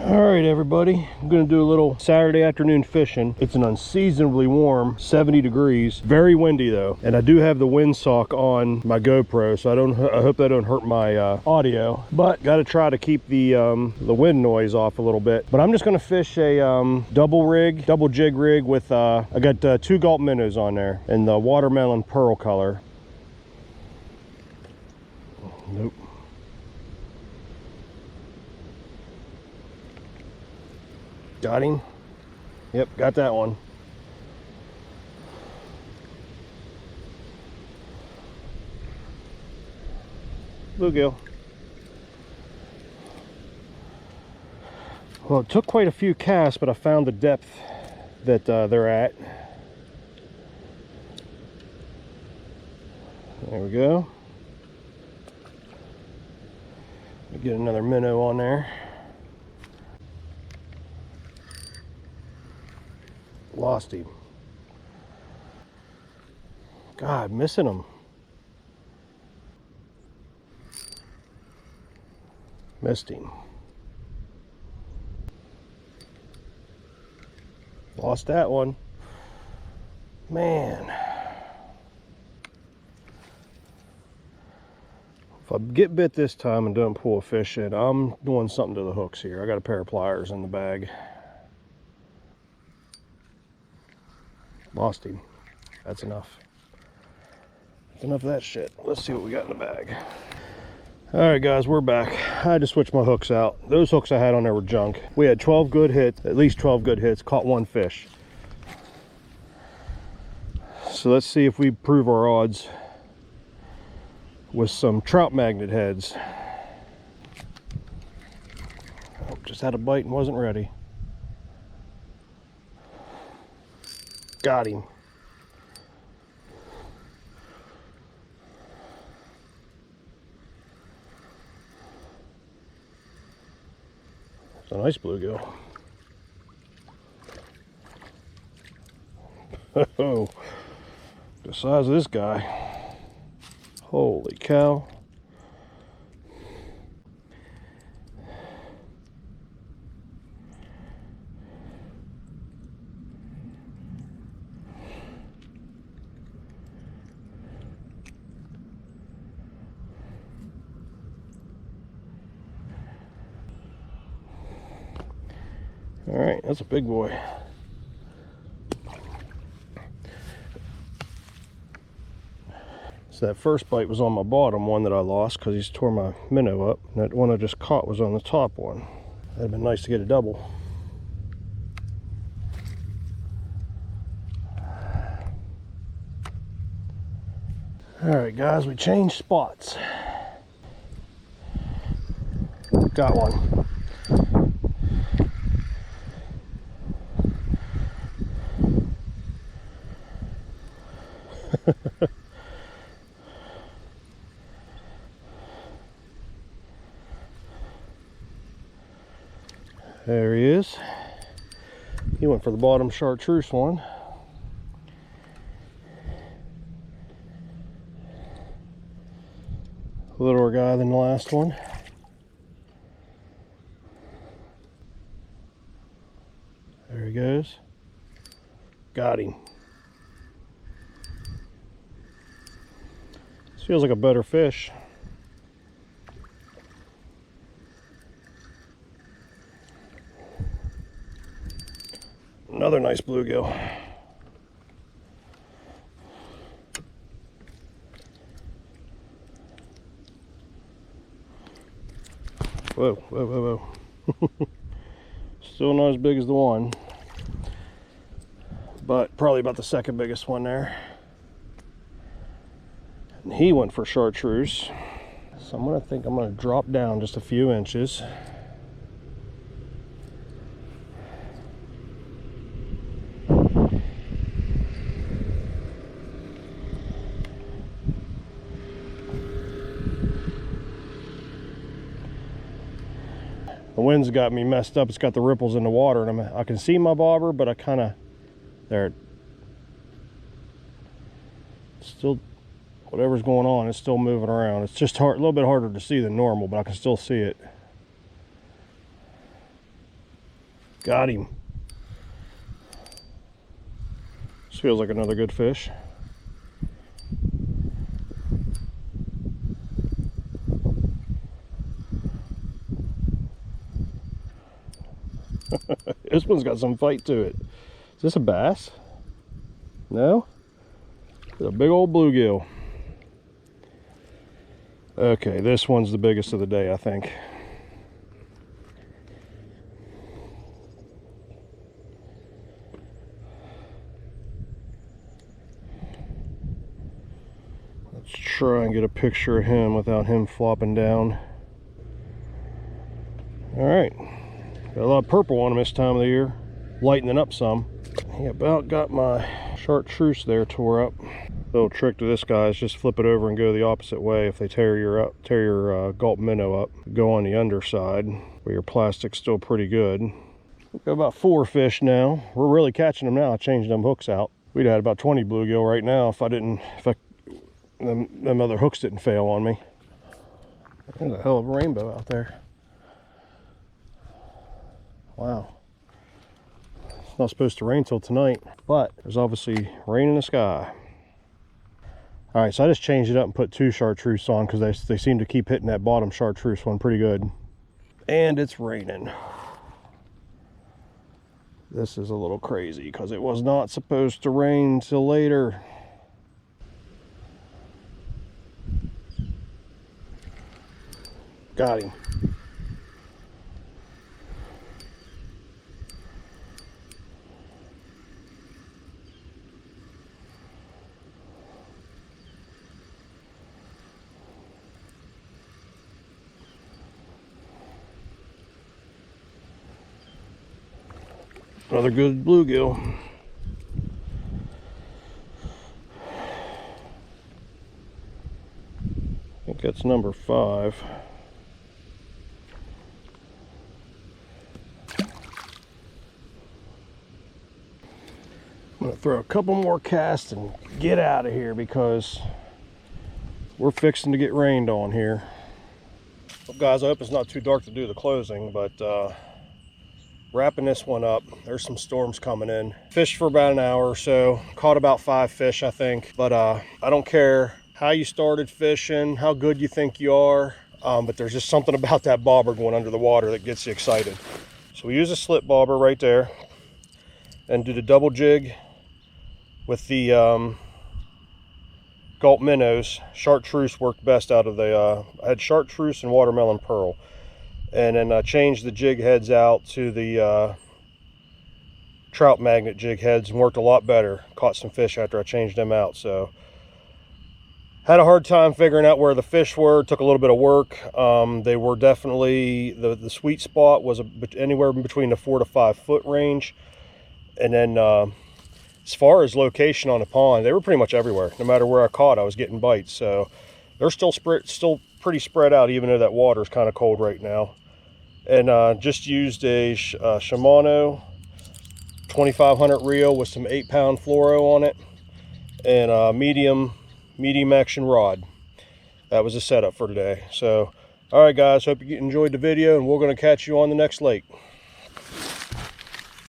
All right, everybody, I'm gonna do a little Saturday afternoon fishing. It's an unseasonably warm 70 degrees, very windy though, and I do have the windsock on my GoPro, so I hope that don't hurt my audio, but got to try to keep the wind noise off a little bit. But I'm just gonna fish a double jig rig with I got 2 gulp minnows on there in the watermelon pearl color. Nope. Got him. Yep, got that one. Bluegill. Well, it took quite a few casts, but I found the depth that they're at. There we go. Get another minnow on there. Lost him. God, missing him. Missed him. Lost that one. Man. If I get bit this time and don't pull a fish in, I'm doing something to the hooks here. I got a pair of pliers in the bag. Lost him. That's enough. That's enough of that shit. Let's see what we got in the bag. All right, guys, we're back. I had to switch my hooks out. Those hooks I had on there were junk. We had 12 good hits, at least 12 good hits, caught 1 fish. So let's see if we prove our odds with some trout magnet heads. Oh, just had a bite and wasn't ready. Got him. It's a nice bluegill. Oh, the size of this guy. Holy cow. All right, that's a big boy. So that first bite was on my bottom one that I lost because he's tore my minnow up. And that one I just caught was on the top one. That'd have been nice to get a double. All right, guys, we changed spots. Got one. There he is. He went for the bottom chartreuse one. A littler guy than the last one. There he goes. Got him. This feels like a better fish. Another nice bluegill. Whoa, whoa, whoa, whoa. Still not as big as the one, but probably about the second biggest one there. And he went for chartreuse. So I'm gonna drop down just a few inches. The wind's got me messed up. It's got the ripples in the water, and I can see my bobber, but I kind of, there, still, whatever's going on, it's still moving around. It's just hard, a little bit harder to see than normal, but I can still see it. Got him. This feels like another good fish. This one's got some fight to it. Is this a bass? No? It's a big old bluegill. Okay, this one's the biggest of the day, I think. Let's try and get a picture of him without him flopping down. All right, got a lot of purple on him this time of the year, lightening up some. He about got my chartreuse there tore up. Little trick to this guy is just flip it over and go the opposite way. If they tear your gulp minnow up, go on the underside where your plastic's still pretty good. We've got about 4 fish now. We're really catching them now. I changed them hooks out. We'd had about 20 bluegill right now if them other hooks didn't fail on me. There's a hell of a rainbow out there. Wow. It's not supposed to rain till tonight, but there's obviously rain in the sky. All right, so I just changed it up and put 2 chartreuse on because they seem to keep hitting that bottom chartreuse one pretty good. And it's raining. This is a little crazy because it was not supposed to rain till later. Got him. Another good bluegill. I think that's number 5. I'm gonna throw a couple more casts and get out of here because we're fixing to get rained on here. Well, guys, I hope it's not too dark to do the closing, but wrapping this one up. There's some storms coming in. Fished for about an hour or so. Caught about 5 fish, I think. But I don't care how you started fishing, how good you think you are, but there's just something about that bobber going under the water that gets you excited. So we use a slip bobber right there and do the double jig with the gulp minnows. Chartreuse worked best out of the, I had chartreuse and watermelon pearl. And then I changed the jig heads out to the trout magnet jig heads and worked a lot better. Caught some fish after I changed them out. So had a hard time figuring out where the fish were. Took a little bit of work. They were definitely, the sweet spot was anywhere between the 4 to 5 foot range. And then as far as location on the pond, they were pretty much everywhere. No matter where I caught, I was getting bites. So they're still pretty spread out, even though that water is kind of cold right now. And just used a Shimano 2500 reel with some 8-pound fluoro on it and a medium action rod. That was the setup for today. So all right guys, hope you enjoyed the video, and we're going to catch you on the next lake.